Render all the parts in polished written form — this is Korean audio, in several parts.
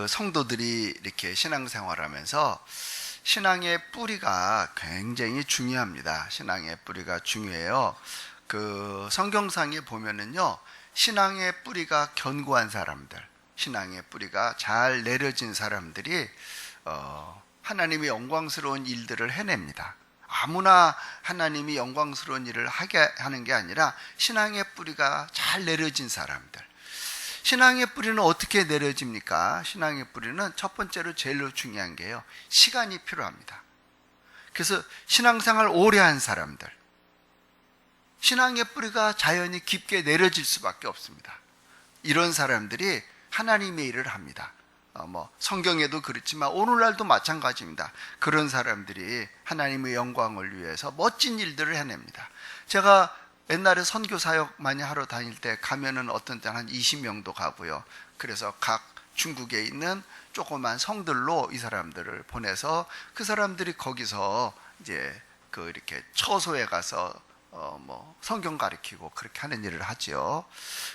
성도들이 이렇게 신앙생활하면서 신앙의 뿌리가 굉장히 중요합니다. 신앙의 뿌리가 중요해요. 성경상에 보면은요, 신앙의 뿌리가 견고한 사람들, 신앙의 뿌리가 잘 내려진 사람들이 하나님이 영광스러운 일들을 해냅니다. 아무나 하나님이 영광스러운 일을 하게 하는 게 아니라 신앙의 뿌리가 잘 내려진 사람들. 신앙의 뿌리는 어떻게 내려집니까? 신앙의 뿌리는 첫 번째로 제일 중요한 게요, 시간이 필요합니다. 그래서 신앙생활 오래 한 사람들, 신앙의 뿌리가 자연히 깊게 내려질 수밖에 없습니다. 이런 사람들이 하나님의 일을 합니다. 성경에도 그렇지만 오늘날도 마찬가지입니다. 그런 사람들이 하나님의 영광을 위해서 멋진 일들을 해냅니다. 제가 옛날에 선교 사역 많이 하러 다닐 때 가면은 어떤 때는 한 20명도 가고요. 그래서 각 중국에 있는 조그만 성들로 이 사람들을 보내서 그 사람들이 거기서 이제 이렇게 처소에 가서 성경 가르치고 그렇게 하는 일을 하죠.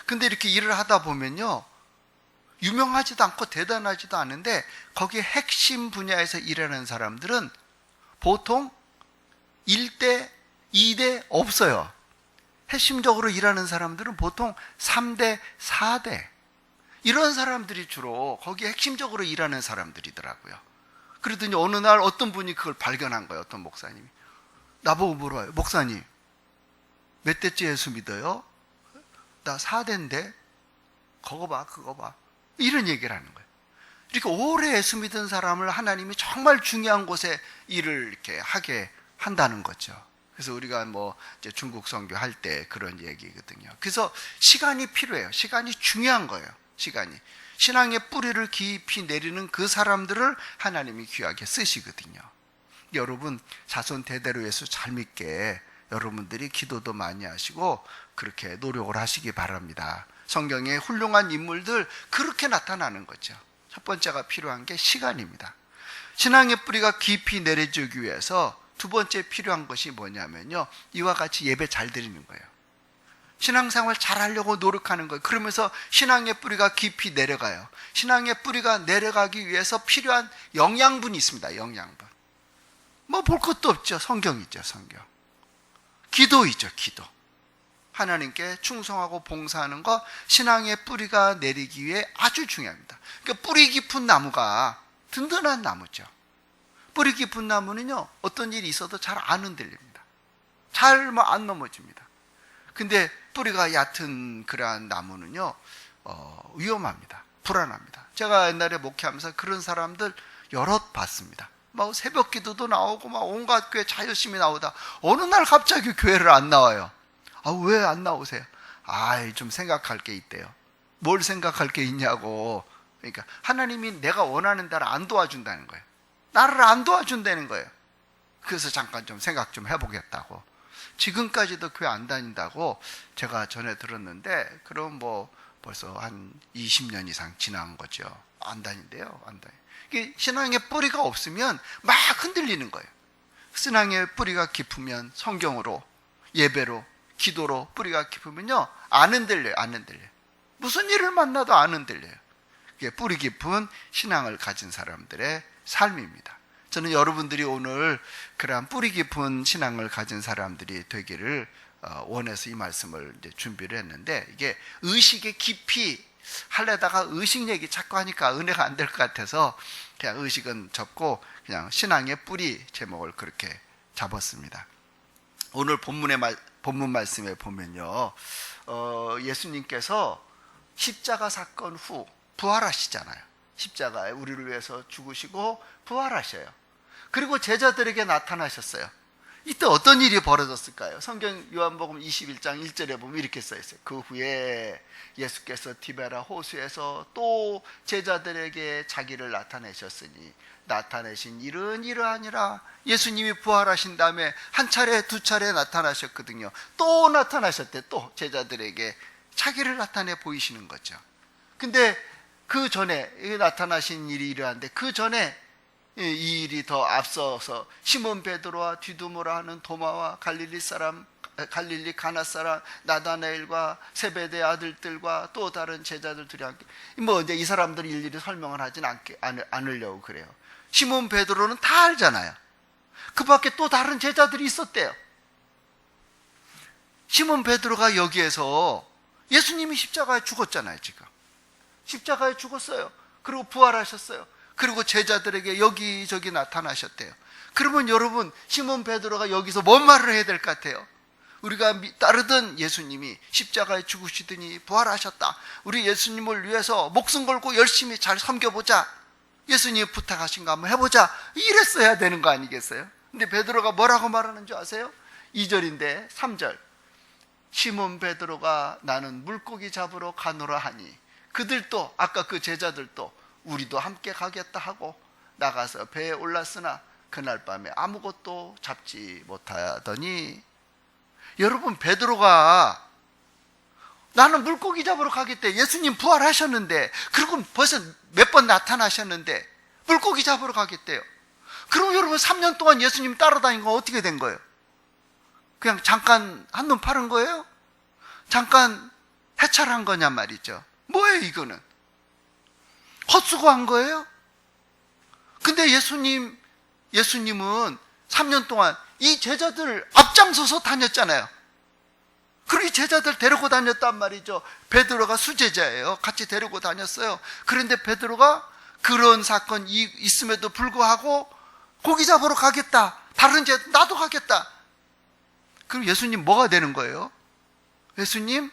근데 이렇게 일을 하다 보면요, 유명하지도 않고 대단하지도 않은데 거기에 핵심 분야에서 일하는 사람들은 보통 1대, 2대 없어요. 핵심적으로 일하는 사람들은 보통 3대, 4대, 이런 사람들이 주로 거기에 핵심적으로 일하는 사람들이더라고요. 그러더니 어느 날 어떤 분이 그걸 발견한 거예요. 어떤 목사님이 나보고 물어요. 목사님, 몇 대째 예수 믿어요? 나 4대인데 그거 봐. 이런 얘기를 하는 거예요. 이렇게 오래 예수 믿은 사람을 하나님이 정말 중요한 곳에 일을 이렇게 하게 한다는 거죠. 그래서 우리가 이제 중국 선교 할 때 그런 얘기거든요. 그래서 시간이 필요해요. 시간이 중요한 거예요. 시간이. 신앙의 뿌리를 깊이 내리는 그 사람들을 하나님이 귀하게 쓰시거든요. 여러분, 자손 대대로 예수 잘 믿게 여러분들이 기도도 많이 하시고 그렇게 노력을 하시기 바랍니다. 성경에 훌륭한 인물들 그렇게 나타나는 거죠. 첫 번째가 필요한 게 시간입니다. 신앙의 뿌리가 깊이 내려지기 위해서 두 번째 필요한 것이 뭐냐면요, 이와 같이 예배 잘 드리는 거예요. 신앙생활 잘 하려고 노력하는 거예요. 그러면서 신앙의 뿌리가 깊이 내려가요. 신앙의 뿌리가 내려가기 위해서 필요한 영양분이 있습니다. 영양분. 볼 것도 없죠. 성경이죠. 성경. 기도이죠. 기도. 하나님께 충성하고 봉사하는 것, 신앙의 뿌리가 내리기 위해 아주 중요합니다. 그러니까 뿌리 깊은 나무가 든든한 나무죠. 뿌리 깊은 나무는요, 어떤 일이 있어도 잘 안 흔들립니다. 잘 안 넘어집니다. 근데 뿌리가 얕은 그러한 나무는요, 위험합니다. 불안합니다. 제가 옛날에 목회하면서 그런 사람들 여럿 봤습니다. 새벽 기도도 나오고 온갖 교회 자유심이 나오다 어느 날 갑자기 교회를 안 나와요. 왜 안 나오세요? 좀 생각할 게 있대요. 뭘 생각할 게 있냐고. 그러니까 하나님이 내가 원하는 대로 안 도와준다는 거예요. 나를 안 도와준다는 거예요. 그래서 잠깐 좀 생각 좀 해보겠다고. 지금까지도 교회 안 다닌다고 제가 전에 들었는데, 그럼 벌써 한 20년 이상 지난 거죠. 안 다닌대요. 안 다니. 신앙의 뿌리가 없으면 막 흔들리는 거예요. 신앙의 뿌리가 깊으면 성경으로, 예배로, 기도로 뿌리가 깊으면요, 안 흔들려요. 안 흔들려요. 무슨 일을 만나도 안 흔들려요. 그게 뿌리 깊은 신앙을 가진 사람들의 삶입니다. 저는 여러분들이 오늘 그러한 뿌리 깊은 신앙을 가진 사람들이 되기를 원해서 이 말씀을 이제 준비를 했는데, 이게 의식에 깊이 하려다가 의식 얘기 자꾸 하니까 은혜가 안 될 것 같아서 그냥 의식은 접고 그냥 신앙의 뿌리 제목을 그렇게 잡았습니다. 오늘 본문 말씀에 보면요, 예수님께서 십자가 사건 후 부활하시잖아요. 십자가에 우리를 위해서 죽으시고 부활하셔요. 그리고 제자들에게 나타나셨어요. 이때 어떤 일이 벌어졌을까요? 성경 요한복음 21장 1절에 보면 이렇게 써있어요. 그 후에 예수께서 디베라 호수에서 또 제자들에게 자기를 나타내셨으니 나타내신 일은 이러하니라. 예수님이 부활하신 다음에 한 차례 두 차례 나타나셨거든요. 또 나타나셨대. 또 제자들에게 자기를 나타내 보이시는 거죠. 근데 그 전에 나타나신 일이 이러한데, 그 전에 이 일이 더 앞서서 시몬 베드로와 디두모라 하는 도마와 갈릴리 사람 갈릴리 가나 사람 나다나엘과 세베대 아들들과 또 다른 제자들이 함께, 뭐 이제 이 사람들 일일이 설명을 하진 않으려고 그래요. 시몬 베드로는 다 알잖아요. 그 밖에 또 다른 제자들이 있었대요. 시몬 베드로가 여기에서 예수님이 십자가에 죽었잖아요. 지금 십자가에 죽었어요. 그리고 부활하셨어요. 그리고 제자들에게 여기저기 나타나셨대요. 그러면 여러분, 시몬 베드로가 여기서 뭔 말을 해야 될 것 같아요? 우리가 따르던 예수님이 십자가에 죽으시더니 부활하셨다. 우리 예수님을 위해서 목숨 걸고 열심히 잘 섬겨보자. 예수님이 부탁하신 거 한번 해보자. 이랬어야 되는 거 아니겠어요? 근데 베드로가 뭐라고 말하는 줄 아세요? 2절인데 3절. 시몬 베드로가 나는 물고기 잡으러 가노라 하니, 그들도 아까 그 제자들도 우리도 함께 가겠다 하고 나가서 배에 올랐으나 그날 밤에 아무것도 잡지 못하더니, 여러분, 베드로가 나는 물고기 잡으러 가겠대. 예수님 부활하셨는데, 그리고 벌써 몇 번 나타나셨는데 물고기 잡으러 가겠대요. 그럼 여러분, 3년 동안 예수님 따라다닌 건 어떻게 된 거예요? 그냥 잠깐 한눈 파는 거예요? 잠깐 해찰한 거냐 말이죠. 뭐예요 이거는? 헛수고한 거예요? 근데 예수님은 3년 동안 이 제자들 앞장서서 다녔잖아요. 그리고 이 제자들 데리고 다녔단 말이죠. 베드로가 수제자예요. 같이 데리고 다녔어요. 그런데 베드로가 그런 사건이 있음에도 불구하고 고기 잡으러 가겠다. 다른 제자 나도 가겠다. 그럼 예수님 뭐가 되는 거예요? 예수님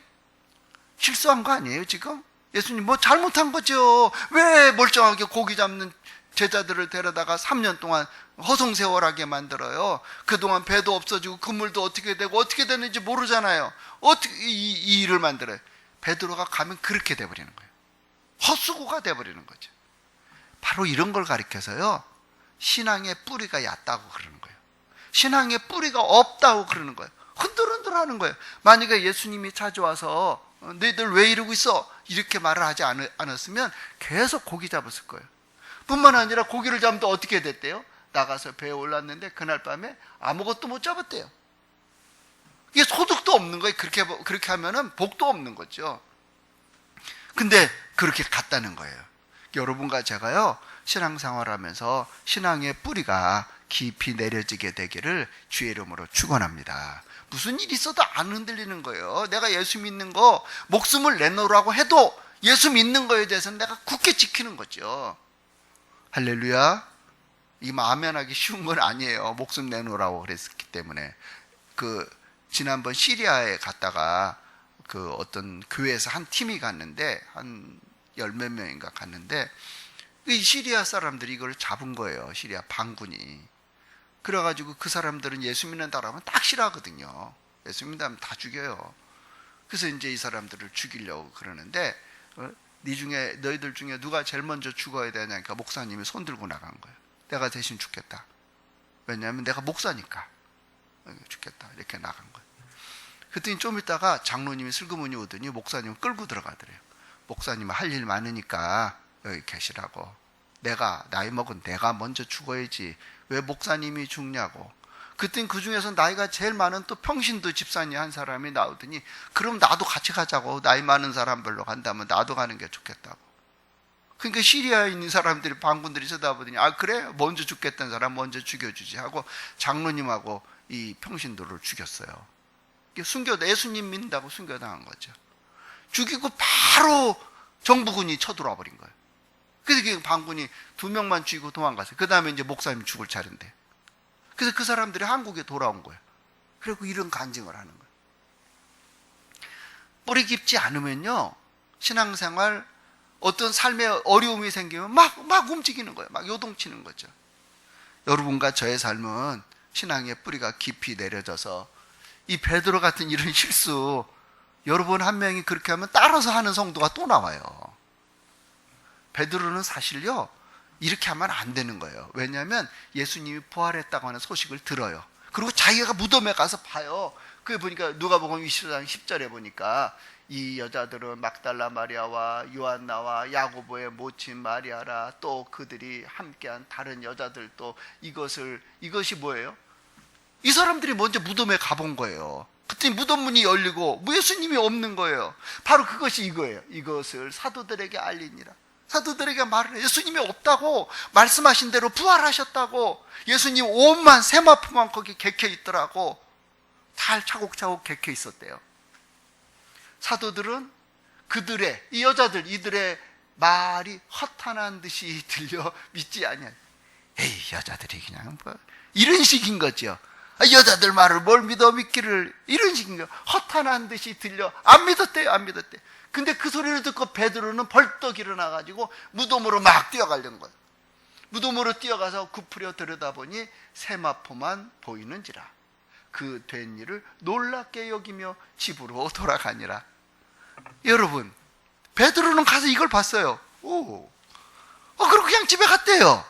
실수한 거 아니에요 지금? 예수님 뭐 잘못한 거죠. 왜 멀쩡하게 고기 잡는 제자들을 데려다가 3년 동안 허송세월하게 만들어요? 그동안 배도 없어지고 그물도 어떻게 되고 어떻게 되는지 모르잖아요. 어떻게 이 일을 만들어요? 베드로가 가면 그렇게 돼버리는 거예요. 헛수고가 돼버리는 거죠. 바로 이런 걸 가리켜서요, 신앙의 뿌리가 얕다고 그러는 거예요. 신앙의 뿌리가 없다고 그러는 거예요. 흔들흔들하는 거예요. 만약에 예수님이 찾아와서 너희들 왜 이러고 있어? 이렇게 말을 하지 않았으면 계속 고기 잡았을 거예요. 뿐만 아니라 고기를 잡으면 어떻게 됐대요? 나가서 배에 올랐는데 그날 밤에 아무것도 못 잡았대요. 이게 소득도 없는 거예요. 그렇게 하면은 복도 없는 거죠. 근데 그렇게 갔다는 거예요. 여러분과 제가요, 신앙생활하면서 신앙의 뿌리가 깊이 내려지게 되기를 주의 이름으로 축원합니다. 무슨 일이 있어도 안 흔들리는 거예요. 내가 예수 믿는 거 목숨을 내놓으라고 해도 예수 믿는 거에 대해서는 내가 굳게 지키는 거죠. 할렐루야. 이 아멘하기 쉬운 건 아니에요. 목숨 내놓으라고 그랬기 때문에. 지난번 시리아에 갔다가 어떤 교회에서 한 팀이 갔는데, 한 10몇 명인가 갔는데, 이 시리아 사람들이 이걸 잡은 거예요. 시리아 반군이. 그래가지고 그 사람들은 예수 믿는다고 하면 딱 싫어하거든요. 예수 믿는다면 다 죽여요. 그래서 이제 이 사람들을 죽이려고 그러는데, 너희들 중에 누가 제일 먼저 죽어야 되냐니까 목사님이 손 들고 나간 거예요. 내가 대신 죽겠다. 왜냐하면 내가 목사니까 죽겠다. 이렇게 나간 거예요. 그랬더니 좀 있다가 장로님이 슬그머니 오더니 목사님을 끌고 들어가더래요. 목사님은 할 일 많으니까 여기 계시라고. 나이 먹은 내가 먼저 죽어야지 왜 목사님이 죽냐고. 그랬더니 그 중에서 나이가 제일 많은 또 평신도 집사님 한 사람이 나오더니, 그럼 나도 같이 가자고. 나이 많은 사람별로 간다면 나도 가는 게 좋겠다고. 그러니까 시리아에 있는 사람들이, 반군들이 쳐다보더니, 아 그래? 먼저 죽겠다는 사람 먼저 죽여주지 하고 장로님하고 이 평신도를 죽였어요. 예수님 믿는다고 순교당한 거죠. 죽이고 바로 정부군이 쳐들어와 버린 거예요. 그래서 그 반군이 2명만 죽이고 도망갔어요. 그 다음에 이제 목사님이 죽을 차례인데. 그래서 그 사람들이 한국에 돌아온 거예요. 그리고 이런 간증을 하는 거예요. 뿌리 깊지 않으면요, 신앙생활 어떤 삶에 어려움이 생기면 막 움직이는 거예요. 막 요동치는 거죠. 여러분과 저의 삶은 신앙의 뿌리가 깊이 내려져서 이 베드로 같은 이런 실수, 여러분 한 명이 그렇게 하면 따라서 하는 성도가 또 나와요. 베드로는 사실요, 이렇게 하면 안 되는 거예요. 왜냐하면 예수님이 부활했다고 하는 소식을 들어요. 그리고 자기가 무덤에 가서 봐요. 그게 보니까 누가복음 20장 10절에 보니까 이 여자들은 막달라 마리아와 요한나와 야고보의 모친 마리아라, 또 그들이 함께한 다른 여자들도 이것이 뭐예요? 이 사람들이 먼저 무덤에 가본 거예요. 그때 무덤 문이 열리고 예수님이 없는 거예요. 바로 그것이 이거예요. 이것을 사도들에게 알리니라. 사도들에게 말을 해요. 예수님이 없다고, 말씀하신 대로 부활하셨다고. 예수님 옷만, 세마포만 거기 객혀 있더라고. 잘 차곡차곡 객혀 있었대요. 사도들은 그들의, 이 여자들, 이들의 말이 허탄한 듯이 들려 믿지 아니하니. 에이, 여자들이 그냥 뭐 이런 식인 거죠. 여자들 말을 뭘 믿어 믿기를, 이런 식인 거예요. 허탄한 듯이 들려 안 믿었대요. 안 믿었대. 근데 그 소리를 듣고 베드로는 벌떡 일어나가지고 무덤으로 막 뛰어가려는 거예요. 무덤으로 뛰어가서 굽으려 들여다보니 세마포만 보이는지라. 그 된 일을 놀랍게 여기며 집으로 돌아가니라. 여러분, 베드로는 가서 이걸 봤어요. 그리고 그냥 집에 갔대요.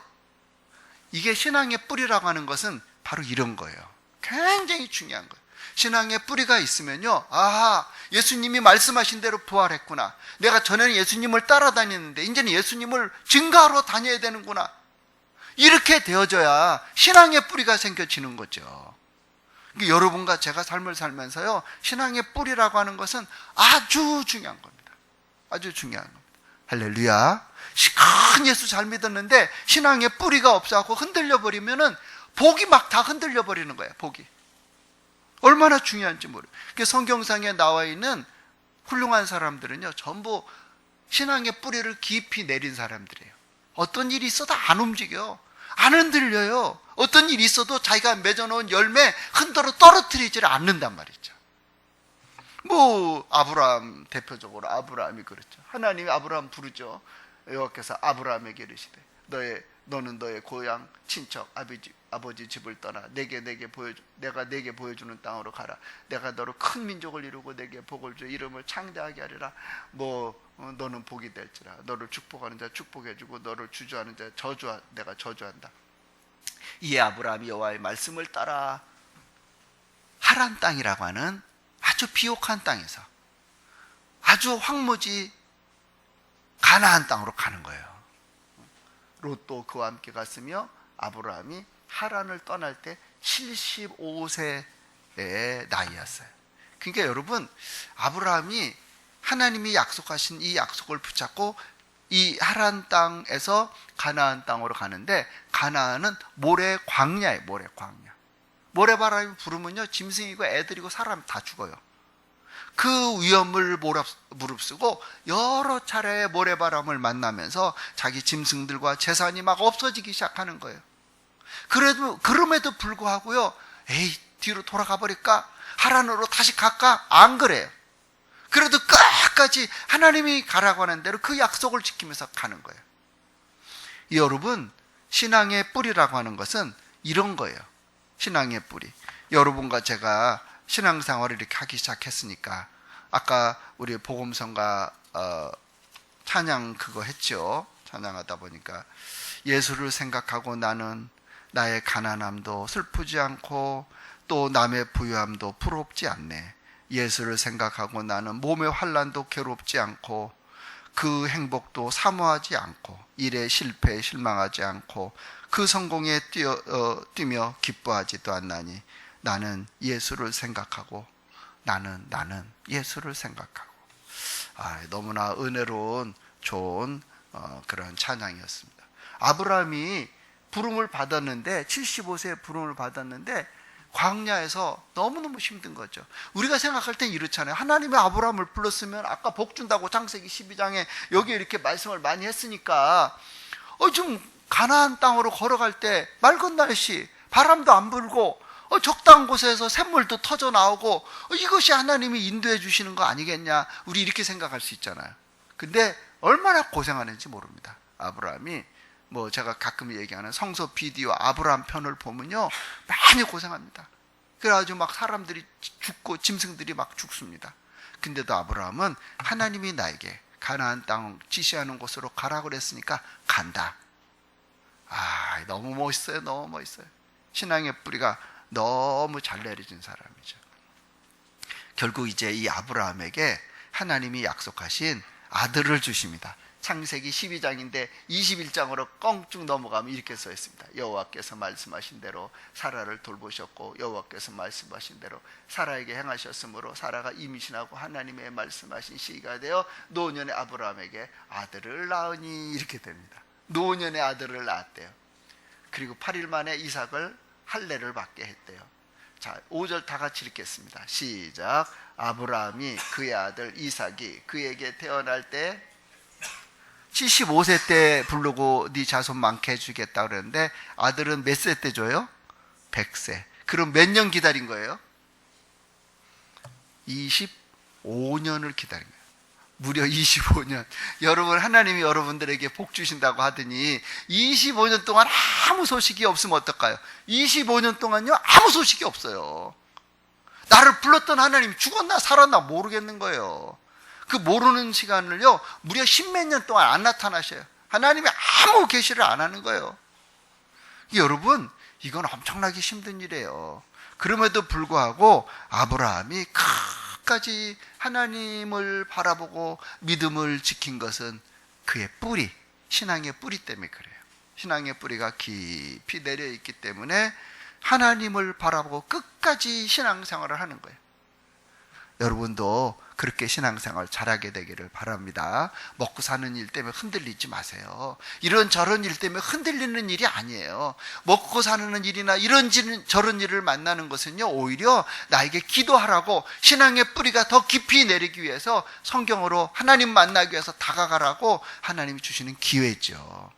이게 신앙의 뿌리라고 하는 것은 바로 이런 거예요. 굉장히 중요한 거예요. 신앙의 뿌리가 있으면요, 아하, 예수님이 말씀하신 대로 부활했구나. 내가 전에는 예수님을 따라다녔는데 이제는 예수님을 증거하러 다녀야 되는구나. 이렇게 되어져야 신앙의 뿌리가 생겨지는 거죠. 여러분과 제가 삶을 살면서요, 신앙의 뿌리라고 하는 것은 아주 중요한 겁니다. 아주 중요한 겁니다. 할렐루야. 큰 예수 잘 믿었는데 신앙의 뿌리가 없어갖고 흔들려버리면은 복이 막 다 흔들려버리는 거예요. 복이 얼마나 중요한지 모르겠어요. 성경상에 나와 있는 훌륭한 사람들은요, 전부 신앙의 뿌리를 깊이 내린 사람들이에요. 어떤 일이 있어도 안 움직여, 안 흔들려요. 어떤 일이 있어도 자기가 맺어놓은 열매 흔들어 떨어뜨리지를 않는단 말이죠. 아브라함, 대표적으로 아브라함이 그렇죠. 하나님이 아브라함 부르죠. 여호와께서 아브라함에게 이르시되 너는 너의 고향 친척 아버지 집을 떠나 내가 내게 보여주는 땅으로 가라. 내가 너로 큰 민족을 이루고 내게 복을 줘 이름을 창대하게 하리라. 너는 복이 될지라. 너를 축복하는 자 축복해주고 너를 주저하는 자 내가 저주한다. 이에 아브라함이 여호와의 말씀을 따라 하란 땅이라고 하는 아주 비옥한 땅에서 아주 황무지 가나안 땅으로 가는 거예요. 롯도 그와 함께 갔으며 아브라함이 하란을 떠날 때 75세의 나이였어요. 그러니까 여러분, 아브라함이 하나님이 약속하신 이 약속을 붙잡고 이 하란 땅에서 가나안 땅으로 가는데, 가나안은 모래 광야예요. 모래 광야. 모래바람이 불으면요, 짐승이고 애들이고 사람 다 죽어요. 그 위험을 무릅쓰고 여러 차례의 모래바람을 만나면서 자기 짐승들과 재산이 막 없어지기 시작하는 거예요. 그럼에도 불구하고요, 에이, 뒤로 돌아가 버릴까? 하란으로 다시 갈까? 안 그래요. 그래도 끝까지 하나님이 가라고 하는 대로 그 약속을 지키면서 가는 거예요. 여러분, 신앙의 뿌리라고 하는 것은 이런 거예요. 신앙의 뿌리. 여러분과 제가 신앙생활을 이렇게 하기 시작했으니까, 아까 우리 복음성가 찬양 그거 했죠. 찬양하다 보니까 예수를 생각하고 나는 나의 가난함도 슬프지 않고 또 남의 부유함도 부럽지 않네. 예수를 생각하고 나는 몸의 환난도 괴롭지 않고 그 행복도 사모하지 않고 일의 실패에 실망하지 않고 그 성공에 뛰며 기뻐하지도 않나니 나는 예수를 생각하고 나는 예수를 생각하고. 너무나 은혜로운 좋은 그런 찬양이었습니다. 아브라함이 부름을 받았는데 75세에 부름을 받았는데 광야에서 너무너무 힘든 거죠. 우리가 생각할 땐 이렇잖아요. 하나님이 아브라함을 불렀으면 아까 복 준다고 창세기 12장에 여기 이렇게 말씀을 많이 했으니까 좀 가나안 땅으로 걸어갈 때 맑은 날씨, 바람도 안 불고 적당한 곳에서 샘물도 터져 나오고 이것이 하나님이 인도해 주시는 거 아니겠냐, 우리 이렇게 생각할 수 있잖아요. 근데 얼마나 고생하는지 모릅니다. 아브라함이 제가 가끔 얘기하는 성서 비디오 아브라함 편을 보면요, 많이 고생합니다. 그래가지고 막 사람들이 죽고 짐승들이 막 죽습니다. 근데도 아브라함은 하나님이 나에게 가나안 땅 지시하는 곳으로 가라 그랬으니까 간다. 너무 멋있어요. 너무 멋있어요. 신앙의 뿌리가 너무 잘 내려진 사람이죠. 결국 이제 이 아브라함에게 하나님이 약속하신 아들을 주십니다. 창세기 12장인데 21장으로 껑쭉 넘어가면 이렇게 써 있습니다. 여호와께서 말씀하신 대로 사라를 돌보셨고 여호와께서 말씀하신 대로 사라에게 행하셨으므로 사라가 임신하고 하나님의 말씀하신 시기가 되어 노년의 아브라함에게 아들을 낳으니, 이렇게 됩니다. 노년의 아들을 낳았대요. 그리고 8일 만에 이삭을 할례를 받게 했대요. 자, 5절 다 같이 읽겠습니다. 시작. 아브라함이 그의 아들 이삭이 그에게 태어날 때 75세 때 부르고 네 자손 많게 해주겠다 그랬는데 아들은 몇 세 때 줘요? 100세. 그럼 몇 년 기다린 거예요? 25년을 기다린 거예요. 무려 25년. 여러분, 하나님이 여러분들에게 복 주신다고 하더니 25년 동안 아무 소식이 없으면 어떨까요? 25년 동안요, 아무 소식이 없어요. 나를 불렀던 하나님이 죽었나 살았나 모르겠는 거예요. 그 모르는 시간을요, 무려 10몇 년 동안 안 나타나셔요. 하나님이 아무 계시를 안 하는 거예요. 여러분, 이건 엄청나게 힘든 일이에요. 그럼에도 불구하고 아브라함이 끝까지 하나님을 바라보고 믿음을 지킨 것은 그의 뿌리, 신앙의 뿌리 때문에 그래요. 신앙의 뿌리가 깊이 내려있기 때문에 하나님을 바라보고 끝까지 신앙생활을 하는 거예요. 여러분도 그렇게 신앙생활 잘하게 되기를 바랍니다. 먹고 사는 일 때문에 흔들리지 마세요. 이런저런 일 때문에 흔들리는 일이 아니에요. 먹고 사는 일이나 저런 일을 만나는 것은요, 오히려 나에게 기도하라고, 신앙의 뿌리가 더 깊이 내리기 위해서 성경으로 하나님 만나기 위해서 다가가라고 하나님이 주시는 기회죠.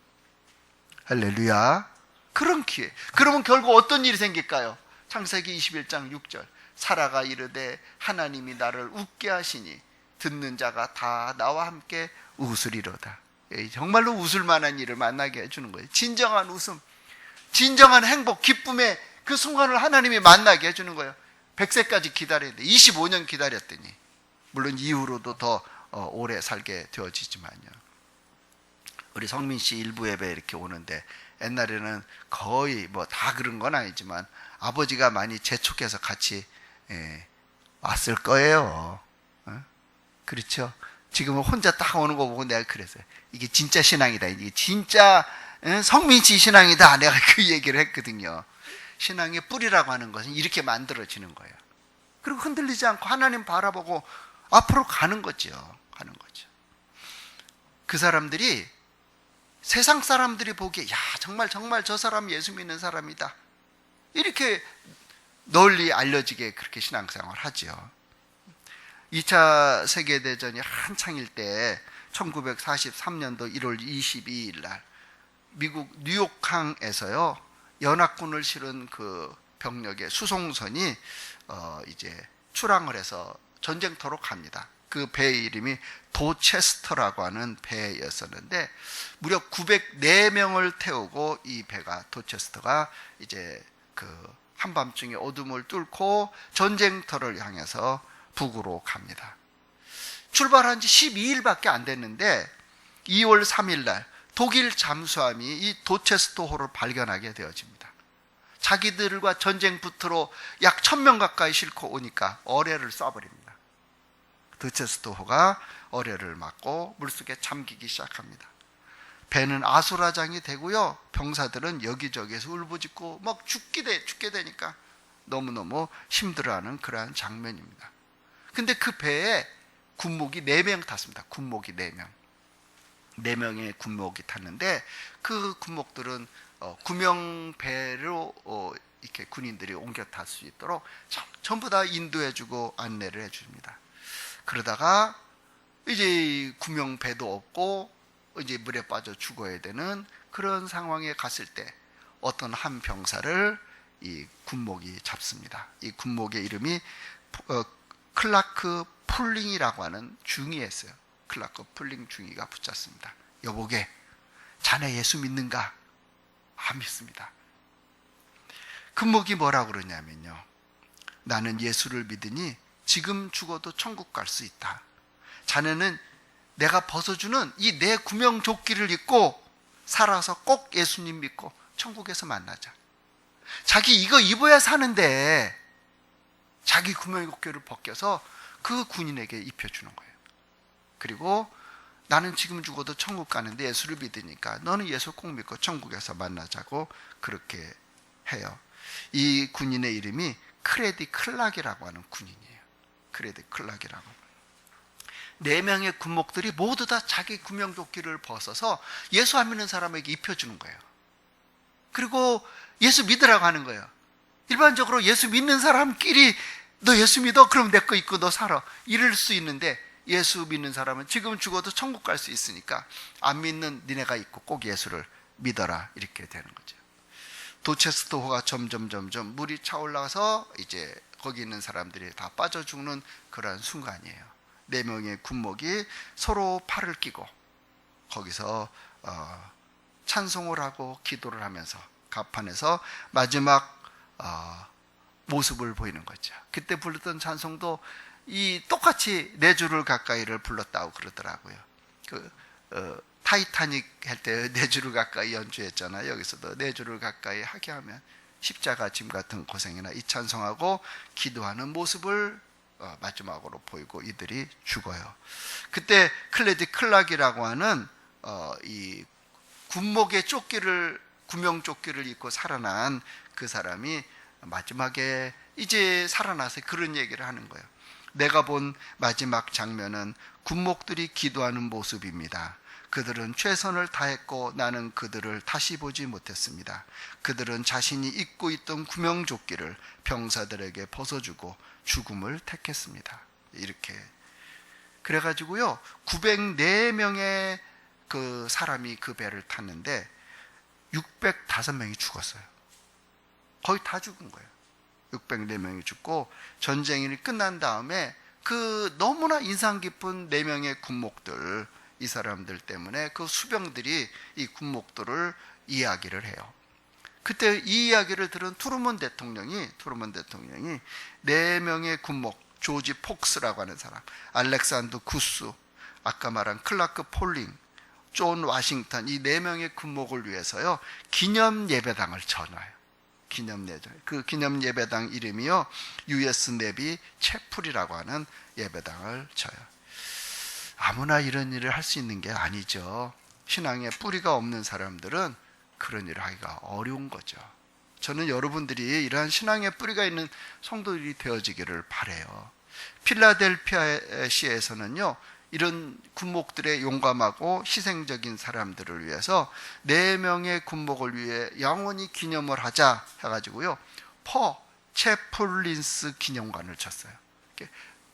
할렐루야. 그런 기회. 그러면 결국 어떤 일이 생길까요? 창세기 21장 6절. 사라가 이르되 하나님이 나를 웃게 하시니 듣는 자가 다 나와 함께 웃으리로다. 정말로 웃을 만한 일을 만나게 해주는 거예요. 진정한 웃음, 진정한 행복, 기쁨의 그 순간을 하나님이 만나게 해주는 거예요. 100세까지 기다려야 돼. 25년 기다렸더니, 물론 이후로도 더 오래 살게 되어지지만요. 우리 성민 씨 일부 예배 이렇게 오는데, 옛날에는 거의 뭐 다 그런 건 아니지만 아버지가 많이 재촉해서 같이 왔을 거예요. 그렇죠? 지금은 혼자 딱 오는 거 보고 내가 그랬어요. 이게 진짜 신앙이다. 이게 진짜 성민씨 신앙이다. 내가 그 얘기를 했거든요. 신앙의 뿌리라고 하는 것은 이렇게 만들어지는 거예요. 그리고 흔들리지 않고 하나님 바라보고 앞으로 가는 거죠. 가는 거죠. 그 사람들이, 세상 사람들이 보기에 야, 정말 저 사람 예수 믿는 사람이다, 이렇게 널리 알려지게 그렇게 신앙생활을 하죠. 2차 세계대전이 한창일 때 1943년도 1월 22일 날 미국 뉴욕항에서요, 연합군을 실은 그 병력의 수송선이 이제 출항을 해서 전쟁터로 갑니다. 그 배의 이름이 도체스터라고 하는 배였었는데 무려 904명을 태우고 이 배가, 도체스터가 이제 그 한밤중에 어둠을 뚫고 전쟁터를 향해서 북으로 갑니다. 출발한 지 12일밖에 안 됐는데 2월 3일 날 독일 잠수함이 이 도체스토호를 발견하게 되어집니다. 자기들과 전쟁 부트로 약 1000명 가까이 싣고 오니까 어뢰를 쏴버립니다. 도체스토호가 어뢰를 맞고 물속에 잠기기 시작합니다. 배는 아수라장이 되고요, 병사들은 여기저기에서 울부짖고 막 죽게 되니까 너무너무 힘들어하는 그러한 장면입니다. 근데 그 배에 군목이 4명 탔습니다. 군목이 4명. 4명의 군목이 탔는데 그 군목들은 구명배로 이렇게 군인들이 옮겨 탈 수 있도록 전부 다 인도해주고 안내를 해줍니다. 그러다가 이제 구명배도 없고 이제 물에 빠져 죽어야 되는 그런 상황에 갔을 때 어떤 한 병사를 이 군목이 잡습니다. 이 군목의 이름이 클라크 풀링이라고 하는 중위였어요. 클라크 풀링 중위가 붙잡습니다. 여보게, 자네 예수 믿는가? 안 믿습니다. 군목이 뭐라고 그러냐면요, 나는 예수를 믿으니 지금 죽어도 천국 갈 수 있다. 자네는 내가 벗어주는 이 내 구명조끼를 입고 살아서 꼭 예수님 믿고 천국에서 만나자. 자기 이거 입어야 사는데 자기 구명조끼를 벗겨서 그 군인에게 입혀주는 거예요. 그리고 나는 지금 죽어도 천국 가는데 예수를 믿으니까 너는 예수 꼭 믿고 천국에서 만나자고 그렇게 해요. 이 군인의 이름이 크레디 클락이라고 하는 군인이에요. 크레디 클락이라고. 4명의 군목들이 모두 다 자기 구명조끼를 벗어서 예수 안 믿는 사람에게 입혀주는 거예요. 그리고 예수 믿으라고 하는 거예요. 일반적으로 예수 믿는 사람끼리 너 예수 믿어? 그럼 내 거 입고 너 살아. 이럴 수 있는데 예수 믿는 사람은 지금 죽어도 천국 갈 수 있으니까 안 믿는 니네가 있고 꼭 예수를 믿어라. 이렇게 되는 거죠. 도체스토호가 점점 물이 차올라서 이제 거기 있는 사람들이 다 빠져 죽는 그러한 순간이에요. 4명의 군목이 서로 팔을 끼고 거기서 찬송을 하고 기도를 하면서 갑판에서 마지막 모습을 보이는 거죠. 그때 불렀던 찬송도 똑같이 네 줄을 가까이를 불렀다고 그러더라고요. 타이타닉 할 때 네 줄을 가까이 연주했잖아요. 여기서도 네 줄을 가까이 하게 하면 십자가 짐 같은 고생이나 이 찬송하고 기도하는 모습을 마지막으로 보이고 이들이 죽어요. 그때 클레디 클락이라고 하는 이 군목의 구명조끼를 입고 살아난 그 사람이 마지막에 이제 살아나서 그런 얘기를 하는 거예요. 내가 본 마지막 장면은 군목들이 기도하는 모습입니다. 그들은 최선을 다했고 나는 그들을 다시 보지 못했습니다. 그들은 자신이 입고 있던 구명조끼를 병사들에게 벗어주고 죽음을 택했습니다. 이렇게 그래가지고요 904명의 그 사람이 그 배를 탔는데 605명이 죽었어요. 거의 다 죽은 거예요. 604명이 죽고 전쟁이 끝난 다음에 그 너무나 인상 깊은 4명의 군목들, 이 사람들 때문에 그 수병들이 이 군목들을 이야기를 해요. 그때 이 이야기를 들은 트루먼 대통령이 4명의 군목, 조지 폭스라고 하는 사람, 알렉산더 구스, 아까 말한 클라크 폴링, 존 와싱턴, 이 4명의 군목을 위해서요 기념 예배당을 쳐놔요. 그 기념 예배당 이름이요 US 네비 채플이라고 하는 예배당을 쳐요. 아무나 이런 일을 할 수 있는 게 아니죠. 신앙에 뿌리가 없는 사람들은 그런 일을 하기가 어려운 거죠. 저는 여러분들이 이러한 신앙에 뿌리가 있는 성도들이 되어지기를 바라요. 필라델피아시에서는요 이런 군목들의 용감하고 희생적인 사람들을 위해서 4명의 군목을 위해 영원히 기념을 하자 해가지고요 퍼 채플린스 기념관을 쳤어요.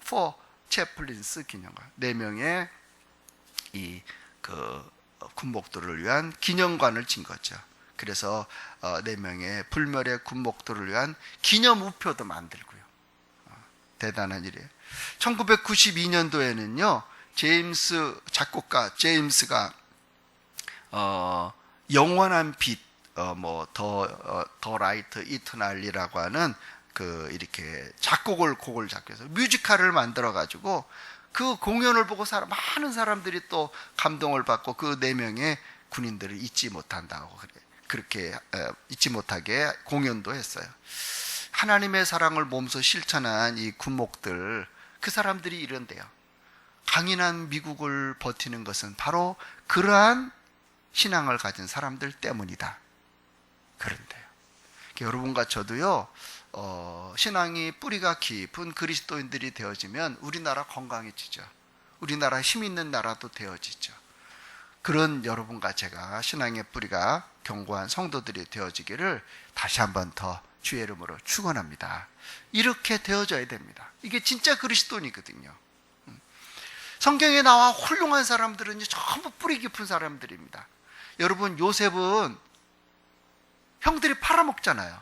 퍼 채플린스 기념관, 4명의 이 군목들을 위한 기념관을 진 거죠. 그래서 4명의 불멸의 군목들을 위한 기념 우표도 만들고요. 대단한 일이에요. 1992년도에는요 작곡가 제임스가 영원한 빛, 더 라이트 이터널리라고 하는 이렇게 곡을 작곡해서 뮤지컬을 만들어 가지고 그 공연을 보고 많은 사람들이 또 감동을 받고 그 4명의 군인들을 잊지 못한다고 그렇게 잊지 못하게 공연도 했어요. 하나님의 사랑을 몸소 실천한 이 군목들, 그 사람들이 이런데요. 강인한 미국을 버티는 것은 바로 그러한 신앙을 가진 사람들 때문이다. 그런데요. 여러분과 저도요, 신앙이 뿌리가 깊은 그리스도인들이 되어지면 우리나라 건강해지죠. 우리나라 힘 있는 나라도 되어지죠. 그런 여러분과 제가 신앙의 뿌리가 견고한 성도들이 되어지기를 다시 한번 더 주의 이름으로 축원합니다. 이렇게 되어져야 됩니다. 이게 진짜 그리스도인이거든요. 성경에 나와 훌륭한 사람들은 전부 뿌리 깊은 사람들입니다. 여러분, 요셉은 형들이 팔아먹잖아요.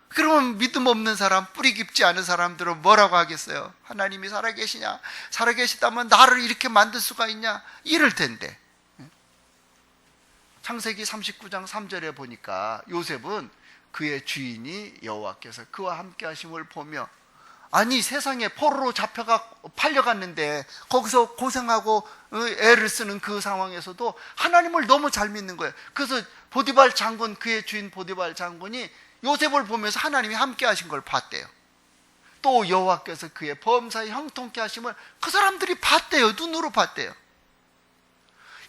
그러면 믿음 없는 사람, 뿌리 깊지 않은 사람들은 뭐라고 하겠어요? 하나님이 살아계시냐? 살아계시다면 나를 이렇게 만들 수가 있냐? 이럴 텐데. 창세기 39장 3절에 보니까 요셉은 그의 주인이 여호와께서 그와 함께 하심을 보며, 아니 세상에 포로로 잡혀가 팔려갔는데 거기서 고생하고 애를 쓰는 그 상황에서도 하나님을 너무 잘 믿는 거예요. 그래서 보디발 장군, 그의 주인 보디발 장군이 요셉을 보면서 하나님이 함께 하신 걸 봤대요. 또 여호와께서 그의 범사에 형통케 하심을 그 사람들이 봤대요. 눈으로 봤대요.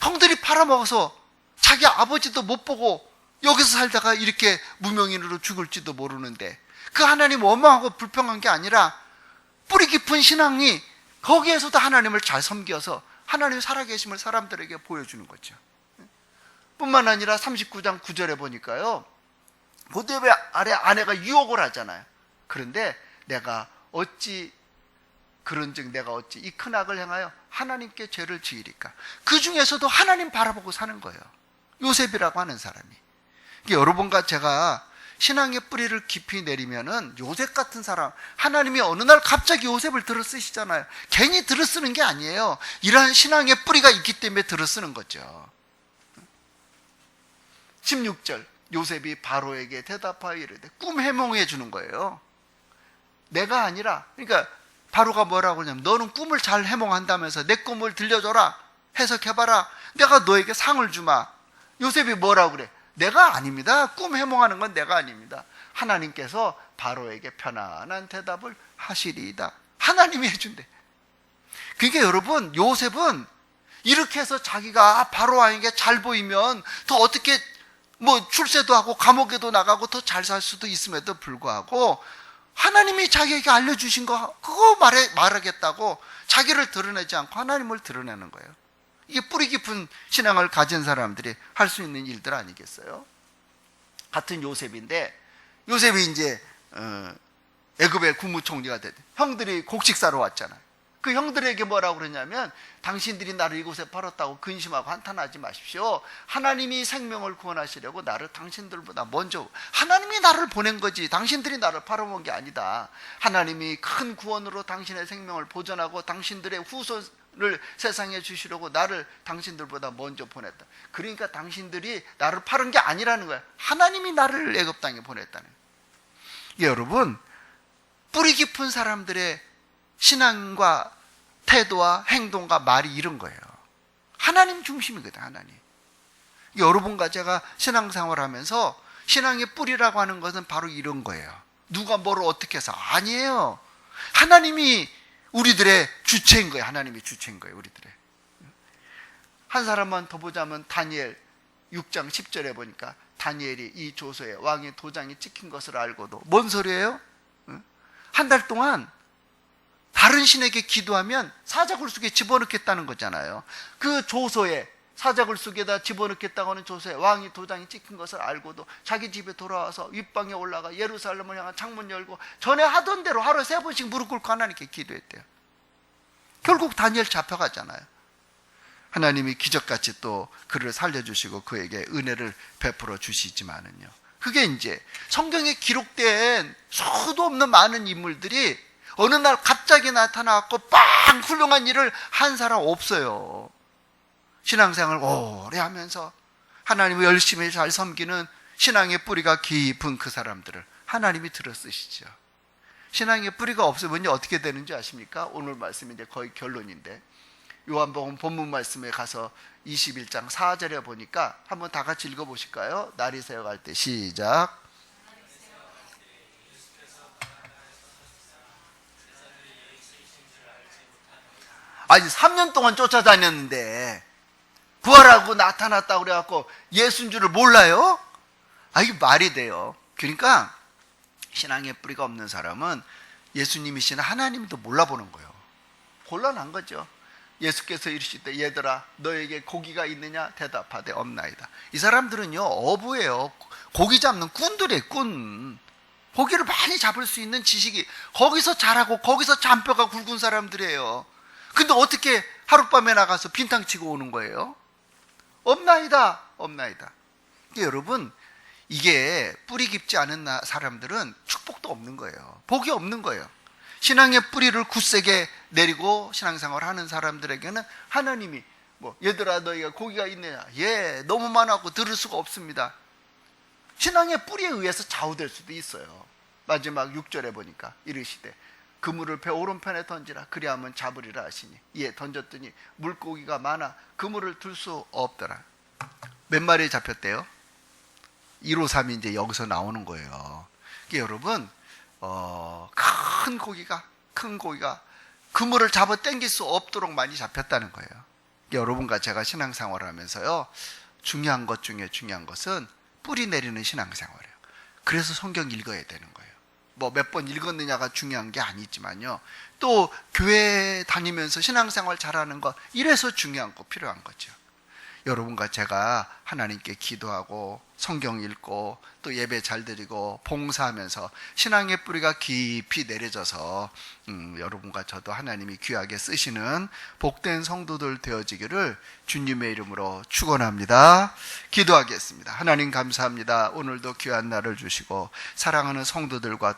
형들이 팔아먹어서 자기 아버지도 못 보고 여기서 살다가 이렇게 무명인으로 죽을지도 모르는데, 그 하나님 원망하고 불평한 게 아니라 뿌리 깊은 신앙이 거기에서도 하나님을 잘 섬겨서 하나님의 살아계심을 사람들에게 보여주는 거죠. 뿐만 아니라 39장 9절에 보니까요, 보디베 아래 아내가 유혹을 하잖아요. 그런데 내가 어찌 그런즉 내가 어찌 이 큰 악을 행하여 하나님께 죄를 지으리까. 그 중에서도 하나님 바라보고 사는 거예요. 요셉이라고 하는 사람이. 여러분과 제가 신앙의 뿌리를 깊이 내리면은 요셉 같은 사람, 하나님이 어느 날 갑자기 요셉을 들어 쓰시잖아요. 괜히 들어 쓰는 게 아니에요. 이러한 신앙의 뿌리가 있기 때문에 들어 쓰는 거죠. 16절, 요셉이 바로에게 대답하여 이르되, 꿈 해몽해 주는 거예요. 내가 아니라, 그러니까 바로가 뭐라고 하냐면, 너는 꿈을 잘 해몽한다면서 내 꿈을 들려줘라, 해석해봐라, 내가 너에게 상을 주마. 요셉이 뭐라고 그래? 내가 아닙니다. 꿈 해몽하는 건 내가 아닙니다. 하나님께서 바로에게 편안한 대답을 하시리이다. 하나님이 해준대. 그러니까 여러분, 요셉은 이렇게 해서 자기가 바로 왕에게 잘 보이면 더 어떻게 뭐 출세도 하고 감옥에도 나가고 더 잘 살 수도 있음에도 불구하고, 하나님이 자기에게 알려주신 거 그거 말하겠다고 자기를 드러내지 않고 하나님을 드러내는 거예요. 이게 뿌리 깊은 신앙을 가진 사람들이 할 수 있는 일들 아니겠어요? 같은 요셉인데, 요셉이 이제 애굽의 국무총리가 됐대. 형들이 곡식 사러 왔잖아요. 그 형들에게 뭐라고 그러냐면, 당신들이 나를 이곳에 팔았다고 근심하고 한탄하지 마십시오. 하나님이 생명을 구원하시려고 나를 당신들보다 먼저, 하나님이 나를 보낸 거지 당신들이 나를 팔아먹은 게 아니다. 하나님이 큰 구원으로 당신의 생명을 보존하고 당신들의 후손을 세상에 주시려고 나를 당신들보다 먼저 보냈다. 그러니까 당신들이 나를 팔은 게 아니라는 거야. 하나님이 나를 애굽 땅에 보냈다는 거예요. 여러분, 뿌리 깊은 사람들의 신앙과 태도와 행동과 말이 이런 거예요. 하나님 중심이거든, 하나님. 여러분과 제가 신앙생활 하면서 신앙의 뿌리라고 하는 것은 바로 이런 거예요. 누가 뭐를 어떻게 해서 아니에요. 하나님이 우리들의 주체인 거예요. 하나님이 주체인 거예요, 우리들의. 한 사람만 더 보자면 다니엘 6장 10절에 보니까 다니엘이 이 조서에 왕의 도장이 찍힌 것을 알고도, 뭔 소리예요? 한 달 동안 다른 신에게 기도하면 사자굴 속에 집어넣겠다는 거잖아요. 그 조서에, 사자굴 속에다 집어넣겠다고 하는 조서에 왕이 도장이 찍힌 것을 알고도 자기 집에 돌아와서 윗방에 올라가 예루살렘을 향한 창문 열고 전에 하던 대로 하루에 3번씩 무릎 꿇고 하나님께 기도했대요. 결국 다니엘 잡혀가잖아요. 하나님이 기적같이 또 그를 살려주시고 그에게 은혜를 베풀어 주시지만은요, 그게 이제 성경에 기록된 수도 없는 많은 인물들이 어느 날 갑자기 나타나고 빵 훌륭한 일을 한 사람 없어요. 신앙생활을 오래 하면서 하나님을 열심히 잘 섬기는 신앙의 뿌리가 깊은 그 사람들을 하나님이 들어쓰시죠. 신앙의 뿌리가 없으면 어떻게 되는지 아십니까? 오늘 말씀이 이제 거의 결론인데, 요한복음 본문 말씀에 가서 21장 4절에 보니까 한번 다 같이 읽어보실까요? 날이 새어갈 때 시작. 아니 3년 동안 쫓아다녔는데 부활하고 나타났다고 그래갖고 예수인 줄을 몰라요? 아, 이게 말이 돼요. 그러니까 신앙의 뿌리가 없는 사람은 예수님이시나 하나님도 몰라보는 거예요. 곤란한 거죠. 예수께서 이르시되 얘들아 너에게 고기가 있느냐 대답하되 없나이다. 이 사람들은요 어부예요. 고기 잡는 꾼들이에요. 꾼. 고기를 많이 잡을 수 있는 지식이, 거기서 자라고 거기서 잔뼈가 굵은 사람들이에요. 근데 어떻게 하룻밤에 나가서 빈탕 치고 오는 거예요? 없나이다, 없나이다. 여러분, 이게 뿌리 깊지 않은 사람들은 축복도 없는 거예요. 복이 없는 거예요. 신앙의 뿌리를 굳세게 내리고 신앙생활을 하는 사람들에게는 하나님이 뭐 얘들아 너희가 고기가 있느냐, 예 너무 많아고 들을 수가 없습니다. 신앙의 뿌리에 의해서 좌우될 수도 있어요. 마지막 6절에 보니까 이르시되 그물을 배 오른편에 던지라 그리하면 잡으리라 하시니 이에 던졌더니 물고기가 많아 그물을 들 수 없더라. 몇 마리 잡혔대요? 153이 이제 여기서 나오는 거예요. 여러분, 큰 고기가 그물을 잡아 당길 수 없도록 많이 잡혔다는 거예요. 여러분과 제가 신앙생활을 하면서요, 중요한 것 중에 중요한 것은 뿌리 내리는 신앙생활이에요. 그래서 성경 읽어야 되는 거예요. 뭐 몇 번 읽었느냐가 중요한 게 아니지만요, 또 교회 다니면서 신앙생활 잘하는 것, 이래서 중요한 거 필요한 거죠. 여러분과 제가 하나님께 기도하고 성경 읽고 또 예배 잘 드리고 봉사하면서 신앙의 뿌리가 깊이 내려져서 여러분과 저도 하나님이 귀하게 쓰시는 복된 성도들 되어지기를 주님의 이름으로 축원합니다. 기도하겠습니다. 하나님 감사합니다. 오늘도 귀한 날을 주시고 사랑하는 성도들과